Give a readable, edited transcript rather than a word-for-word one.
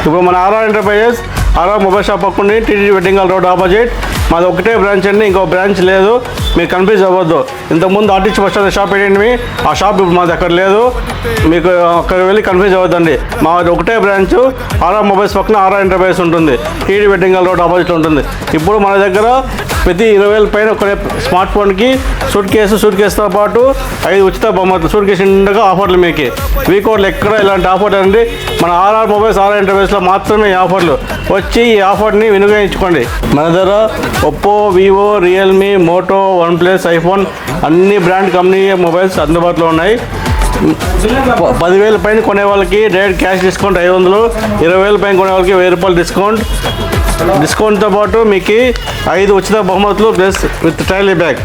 ఇప్పుడు మన RR enterprises RR mobile shop పక్కనే TTD wedding hall road opposite. మాది ఒకటే బ్రాంచ్ అండి, ఇంకో బ్రాంచ్ లేదు. మీరు కన్ఫ్యూజ్ అవ్వద్దు. ఇంతకుముందు ఆర్టీసీ బస్ స్టాండ్ షాప్ పెట్టండి, ఆ షాప్ ఇప్పుడు మాది అక్కడ లేదు. మీకు అక్కడ వెళ్ళి కన్ఫ్యూజ్ అవ్వద్దండి. మాది ఒకటే బ్రాంచ్ ఆర్ఆర్ మొబైల్స్ పక్కన ఆర్ఆర్ ఎంటర్ప్రైజెస్ ఉంటుంది, టీటీడీ వెడ్డింగ్ హాల్ రోడ్ ఆపోజిట్లో ఉంటుంది. ఇప్పుడు మన దగ్గర ప్రతి 20,000 పైన కొనే స్మార్ట్ ఫోన్కి సూట్ కేసుతో పాటు 5 ఉచిత బహుమతులు. సూట్ కేసు నిండుగా ఆఫర్లు మీకు. వీకోడ్లు ఎక్కడ ఇలాంటి ఆఫర్లు అండి మన ఆర్ఆర్ మొబైల్స్ ఆర్ఆర్ ఎంటర్ప్రైజెస్లో మాత్రమే ఈ ఆఫర్లు. వచ్చి ఈ ఆఫర్ని వినియోగించుకోండి. మన దగ్గర Oppo, Vivo, Realme, Moto, OnePlus, iPhone అన్ని బ్రాండ్ కంపెనీ మొబైల్స్ అందుబాటులో ఉన్నాయి. 10,000 పైన కొనే వాళ్ళకి డైరెక్ట్ క్యాష్ డిస్కౌంట్ 500, 20,000 పైన కొనే వాళ్ళకి 1000 రూపాయలు డిస్కౌంట్తో పాటు మీకు 5 ఉచిత బహుమతులు ప్లస్ విత్ ట్రైలీ బ్యాగ్.